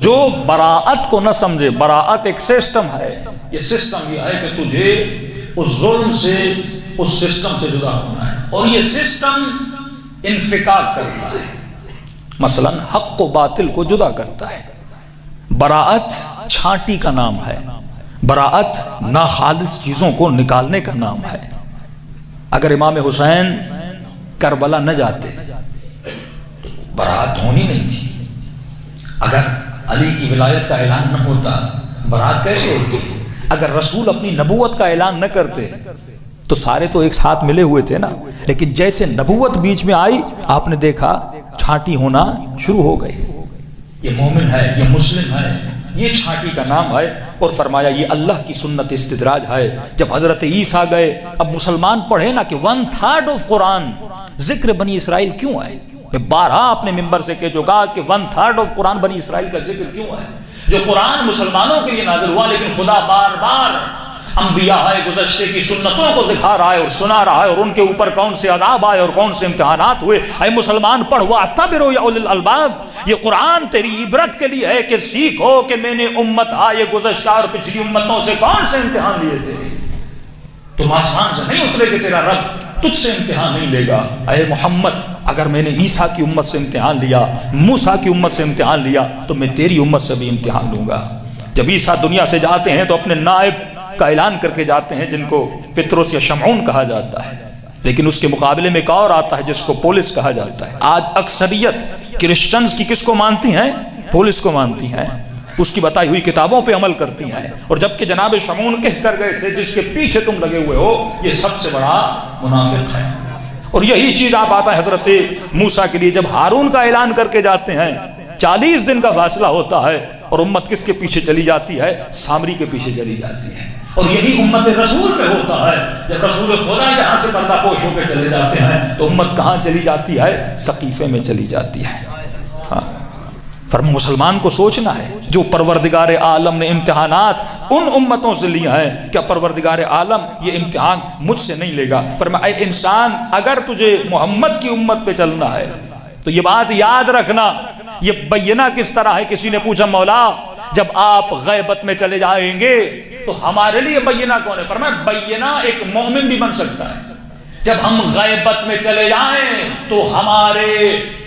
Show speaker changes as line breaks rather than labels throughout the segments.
جو براءت کو نہ سمجھے، براءت ایک سسٹم ہے، یہ سسٹم یہ ہے کہ تجھے اس ظلم سے، اس سسٹم سے جدا ہونا ہے، اور یہ سسٹم انفکاک کرتا ہے، مثلا حق و باطل کو جدا کرتا ہے۔ براءت چھانٹی کا نام ہے، براءت ناخالص چیزوں کو نکالنے کا نام ہے۔ اگر امام حسین کربلا نہ جاتے تو براءت ہونی نہیں تھی، اگر علی کی ولایت کا اعلان نہ ہوتا براءت کیسے ہوتی؟ اگر رسول اپنی نبوت کا اعلان نہ کرتے تو سارے تو ایک ساتھ ملے ہوئے تھے نا، لیکن جیسے نبوت بیچ میں آئی آپ نے دیکھا چھانٹی ہونا شروع ہو گئی۔ یہ مومن ہے، یہ مسلم ہے، یہ چھانٹی کا نام ہے، اور فرمایا یہ اللہ کی سنت استدراج ہے۔ جب حضرت عیسیٰ گئے، اب مسلمان پڑھے نا کہ 1/3 آف قرآن ذکر بنی اسرائیل کیوں ہے؟ میں بارہا اپنے ممبر سے کہہ چکا کہ 1/3 آف قرآن بنی اسرائیل کا ذکر کیوں ہے؟ جو قرآن مسلمانوں کے لیے نازل ہوا، لیکن خدا بار بار انبیاء گزشتے کی سنتوں کو دکھا رہا ہے اور سنا رہا ہے، اور ان کے اوپر کون سے عذاب آئے اور کون سے امتحانات ہوئے۔ اے مسلمان پڑھ وَاعْتَبِرُوا يَا أُولِي الْأَلْبَابِ، یہ قرآن تیری عبرت کے لیے ہے کہ سیکھو کہ میں نے امت آئے گزشتہ اور پچھلی امتوں سے کون سے امتحان لیے تھے۔ تم آسمان سے نہیں اترے کہ تیرا رب تجھ سے امتحان نہیں لے گا۔ اے محمد اگر میں نے عیسیٰ کی امت سے امتحان لیا، موسیٰ کی امت سے امتحان لیا، تو میں تیری امت سے بھی امتحان لوں گا۔ جب عیسیٰ دنیا سے جاتے ہیں تو اپنے نائب کا اعلان کر کے جاتے ہیں، جن کو پطرس یا شمعون کہا جاتا ہے، لیکن اس کے مقابلے میں ایک اور آتا ہے جس کو پولس کہا جاتا ہے۔ آج اکثریت کرسچنز کی کس کو مانتی ہیں؟ پولس کو مانتی ہیں، اس کی بتائی ہوئی کتابوں پہ عمل کرتی ہیں، اور جبکہ جناب شمعون کہہ کر گئے تھے جس کے پیچھے تم لگے ہوئے ہو یہ سب سے بڑا منافق ہے۔ اور یہی چیز آپ آتا ہے حضرت موسیٰ کے لیے، جب ہارون کا اعلان کر کے جاتے ہیں 40 دن کا فاصلہ ہوتا ہے، اور امت کس کے پیچھے چلی جاتی ہے؟ سامری کے پیچھے چلی جاتی ہے۔ اور یہی امت رسول میں ہوتا ہے، جب رسول خدا یہاں سے پردہ پوش ہو کے چلے جاتے ہیں تو امت کہاں چلی جاتی ہے؟ سقیفے میں چلی جاتی ہے۔ ہاں، پر مسلمان کو سوچنا ہے، جو پروردگار عالم نے امتحانات ان امتوں سے لیا ہے، کیا پروردگار عالم یہ امتحان مجھ سے نہیں لے گا؟ فرمایا اے انسان اگر تجھے محمد کی امت پہ چلنا ہے تو یہ بات یاد رکھنا، یہ بینہ کس طرح ہے؟ کسی نے پوچھا مولا جب آپ غیبت میں چلے جائیں گے تو ہمارے لیے بینہ کون ہے؟ فرمایا بینہ ایک مومن بھی بن سکتا ہے۔ جب ہم غیبت میں چلے جائیں تو ہمارے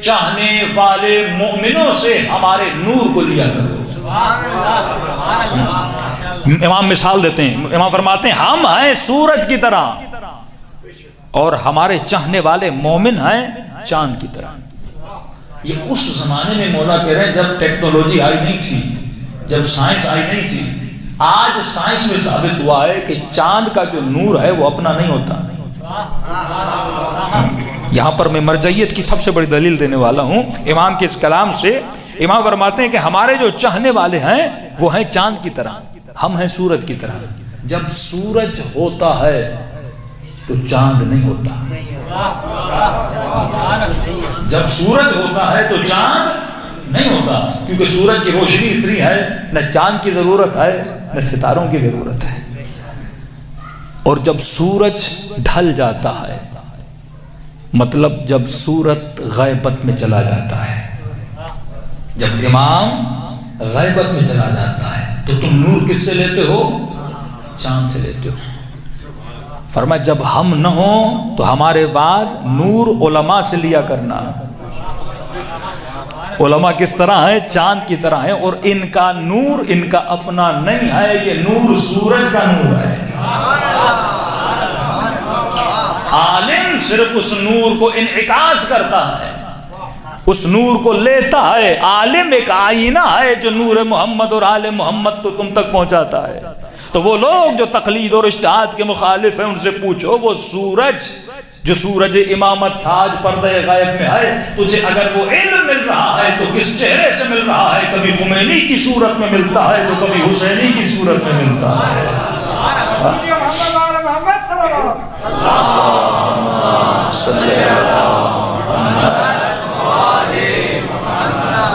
چاہنے والے مومنوں سے ہمارے نور کو لیا کرو۔ امام مثال دیتے ہیں، امام فرماتے ہیں ہم ہیں سورج کی طرح اور ہمارے چاہنے والے مومن ہیں چاند کی طرح۔ یہ اس زمانے میں مولا کہہ رہے ہیں جب ٹیکنالوجی آئی نہیں تھی، جب سائنس آئی نہیں تھی۔ آج سائنس میں ثابت ہوا ہے کہ چاند کا جو نور ہے وہ اپنا نہیں ہوتا۔ یہاں پر میں مرجعیت کی سب سے بڑی دلیل دینے والا ہوں امام کے اس کلام سے۔ امام فرماتے ہیں کہ ہمارے جو چاہنے والے ہیں وہ ہیں چاند کی طرح، ہم ہیں سورج کی طرح۔ جب سورج ہوتا ہے تو چاند نہیں ہوتا، جب سورج ہوتا ہے تو چاند نہیں ہوتا، کیونکہ سورج کی روشنی اتنی ہے نہ چاند کی ضرورت ہے نہ ستاروں کی ضرورت ہے۔ اور جب سورج ڈھل جاتا ہے، مطلب جب سورج غیبت میں چلا جاتا ہے، جب امام غیبت میں چلا جاتا ہے تو تم نور کس سے لیتے ہو؟ چاند سے لیتے ہو۔ فرمایا جب ہم نہ ہوں تو ہمارے بعد نور علماء سے لیا کرنا۔ علماء کس طرح ہیں؟ چاند کی طرح ہیں، اور ان کا نور ان کا اپنا نہیں ہے، یہ نور سورج کا نور ہے۔ عالم صرف اس نور کو انعکاس کرتا ہے، اس نور کو لیتا ہے۔ عالم ایک آئینہ ہے جو نور محمد اور آل محمد تو تم تک پہنچاتا ہے۔ تو وہ لوگ جو تقلید اور اجتہاد کے مخالف ہیں ان سے پوچھو، وہ سورج جو سورج امامت تھا آج پردہ غیب میں ہے، تجھے اگر وہ علم مل رہا ہے تو کس چہرے سے مل رہا ہے؟ کبھی خمینی کی صورت میں ملتا ہے تو کبھی حسینی کی صورت میں ملتا ہے۔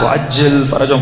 وعجل فرجهم